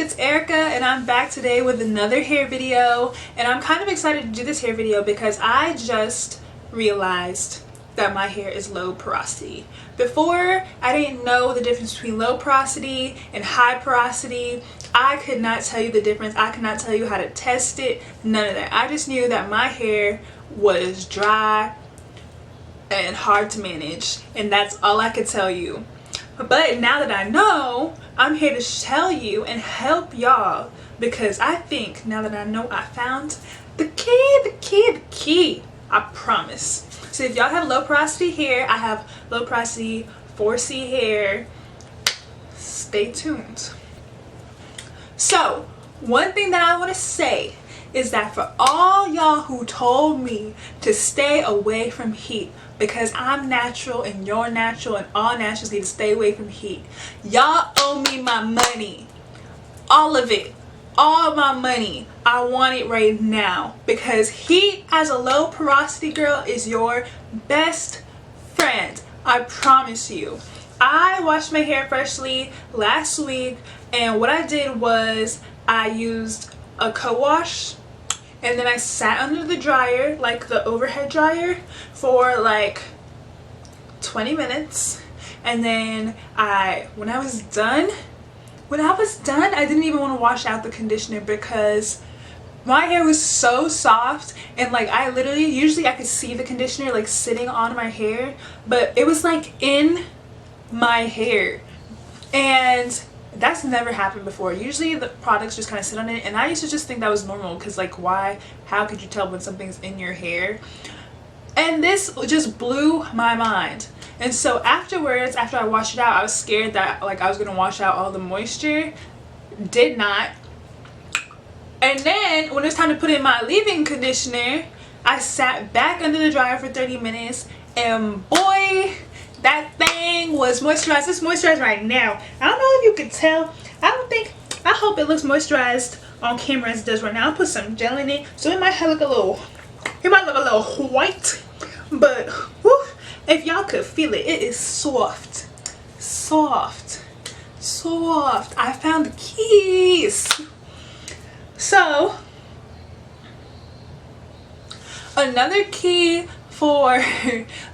up, it's Erica and I'm back today with another hair video, and I'm kind of excited to do this hair video because I just realized that my hair is low porosity. Before, I didn't know the difference between low porosity and high porosity. I could not tell you the difference. I could not tell you how to test it, none of that. I just knew that my hair was dry and hard to manage, and that's all I could tell you. But now that I know, I'm here to tell you and help y'all, because I think now that I know, I found the key, I promise. So if y'all have low porosity hair, I have low porosity 4C hair, stay tuned. So one thing that I want to say is that for all y'all who told me to stay away from heat, because I'm natural and you're natural and all naturals need to stay away from heat, y'all owe me my money. All of it. All my money. I want it right now, because heat as a low porosity girl is your best friend. I promise you. I washed my hair freshly last week, and what I did was I used a co-wash, and then I sat under the dryer, like the overhead dryer, for like 20 minutes. And then when I was done, I didn't even want to wash out the conditioner because my hair was so soft, and like I literally, usually I could see the conditioner like sitting on my hair, but it was like in my hair, and that's never happened before. Usually the products just kind of sit on it, and I used to just think that was normal, because like how could you tell when something's in your hair? And this just blew my mind. And so afterwards, after I washed it out, I was scared that like I was gonna wash out all the moisture. Did not. And then when it was time to put in my leave-in conditioner, I sat back under the dryer for 30 minutes, and boy, that thing was moisturized. It's moisturized right now. I don't know if you can tell. I hope it looks moisturized on camera as it does right now. I'll put some gel in it, so it might look a little white, but whew, if y'all could feel it, it is soft. I found the keys. So another key for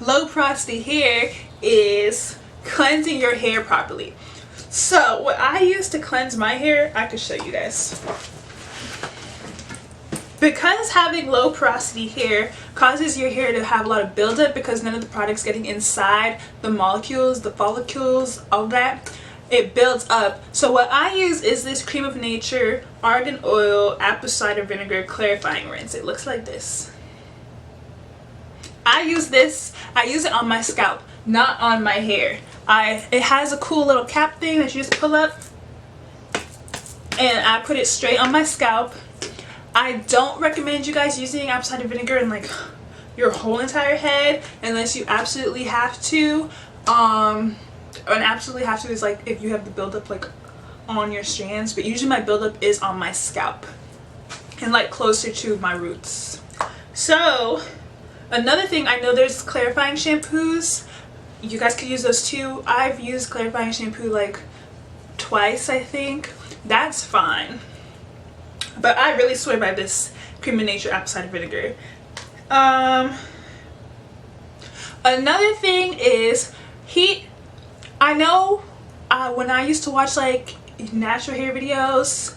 low porosity hair is cleansing your hair properly. So what I use to cleanse my hair, I could show you guys. Because having low porosity hair causes your hair to have a lot of buildup, because none of the product's getting inside the molecules, the follicles, all that, it builds up. So what I use is this Cream of Nature Argan Oil Apple Cider Vinegar Clarifying Rinse. It looks like this. I use it on my scalp, not on my hair. It has a cool little cap thing that you just pull up, and I put it straight on my scalp. I don't recommend you guys using apple cider vinegar in like your whole entire head unless you absolutely have to. And absolutely have to is like if you have the buildup like on your strands, but usually my buildup is on my scalp and like closer to my roots. So another thing, I know there's clarifying shampoos. You guys could use those too. I've used clarifying shampoo like twice, I think. That's fine. But I really swear by this Cream of Nature Apple Cider Vinegar. Another thing is heat. I know when I used to watch like natural hair videos,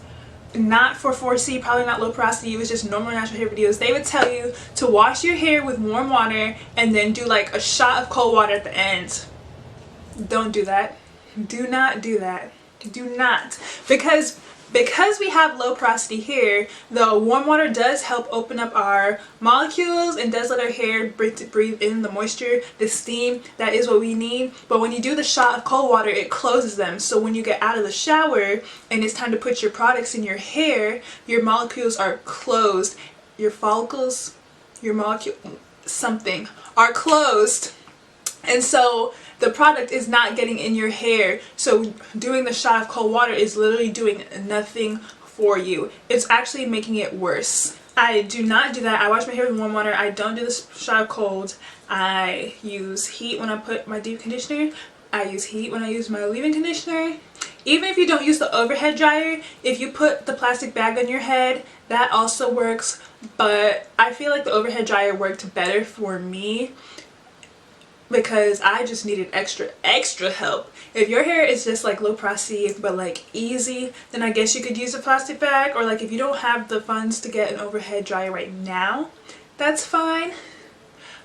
not for 4C, probably not low porosity, it was just normal natural hair videos, they would tell you to wash your hair with warm water and then do like a shot of cold water at the end. Don't do that. Do not do that. Do not. Because we have low porosity hair, the warm water does help open up our molecules and does let our hair breathe in the moisture, the steam. That is what we need. But when you do the shot of cold water, it closes them. So when you get out of the shower and it's time to put your products in your hair, your molecules are closed. Your follicles, your molecule, something, are closed. And so the product is not getting in your hair. So doing the shot of cold water is literally doing nothing for you. It's actually making it worse. I do not do that. I wash my hair with warm water. I don't do the shot of cold. I use heat when I put my deep conditioner. I use heat when I use my leave-in conditioner. Even if you don't use the overhead dryer, if you put the plastic bag on your head, that also works. But I feel like the overhead dryer worked better for me because I just needed extra help. If your hair is just like low porosity but like easy, then I guess you could use a plastic bag. Or like if you don't have the funds to get an overhead dryer right now, that's fine.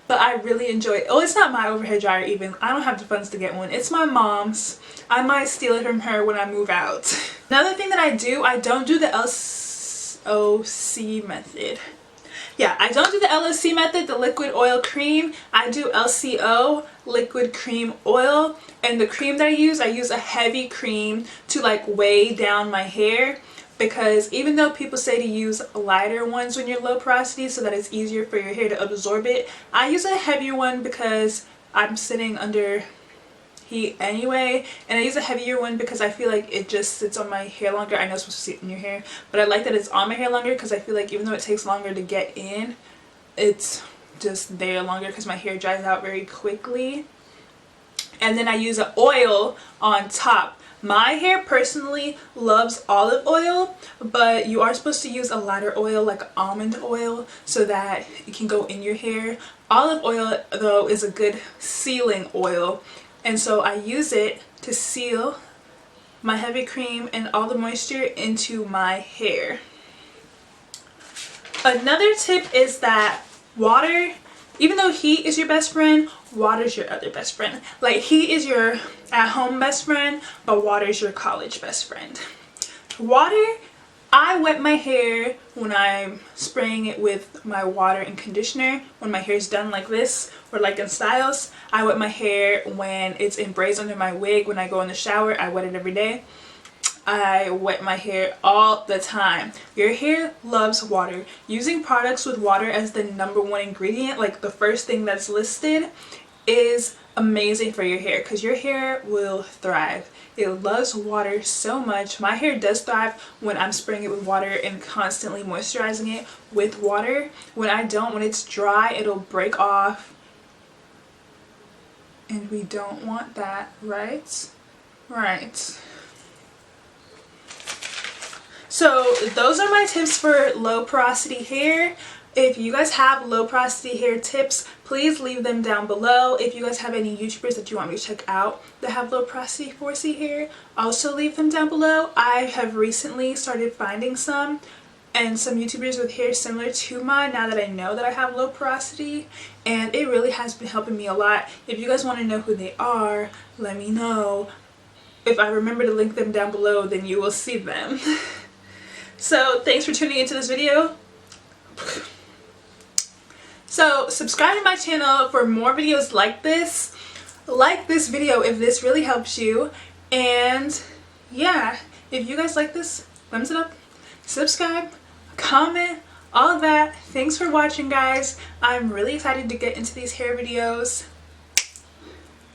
But I really enjoy it. Oh, it's not my overhead dryer even. I don't have the funds to get one. It's my mom's. I might steal it from her when I move out. Another thing that I don't do the LOC method. Yeah, I don't do the LOC method, the liquid oil cream. I do LCO, liquid cream oil. And the cream that I use a heavy cream to like weigh down my hair. Because even though people say to use lighter ones when you're low porosity so that it's easier for your hair to absorb it, I use a heavier one because I'm sitting under heat anyway, and I use a heavier one because I feel like it just sits on my hair longer. I know it's supposed to sit in your hair, but I like that it's on my hair longer because I feel like even though it takes longer to get in, it's just there longer because my hair dries out very quickly. And then I use an oil on top. My hair personally loves olive oil, but you are supposed to use a lighter oil like almond oil so that it can go in your hair. Olive oil though is a good sealing oil, and so I use it to seal my heavy cream and all the moisture into my hair. Another tip is that water, even though heat is your best friend, water's your other best friend. Like heat is your at-home best friend, but water is your college best friend. Water, I wet my hair when I'm spraying it with my water and conditioner. When my hair's done like this, or like in styles, I wet my hair when it's in braids under my wig. When I go in the shower, I wet it every day. I wet my hair all the time. Your hair loves water. Using products with water as the #1 ingredient, like the first thing that's listed, is amazing for your hair because your hair will thrive. It loves water so much. My hair does thrive when I'm spraying it with water and constantly moisturizing it with water. When I don't, when it's dry, it'll break off. And we don't want that, right? Right. So those are my tips for low porosity hair. If you guys have low porosity hair tips, please leave them down below. If you guys have any YouTubers that you want me to check out that have low porosity hair, also leave them down below. I have recently started finding some YouTubers with hair similar to mine now that I know that I have low porosity, and it really has been helping me a lot. If you guys want to know who they are, let me know. If I remember to link them down below, then you will see them. So thanks for tuning into this video. So subscribe to my channel for more videos like this. Like this video if this really helps you. And yeah, if you guys like this, thumbs it up, subscribe, comment, all of that. Thanks for watching, guys. I'm really excited to get into these hair videos.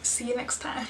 See you next time.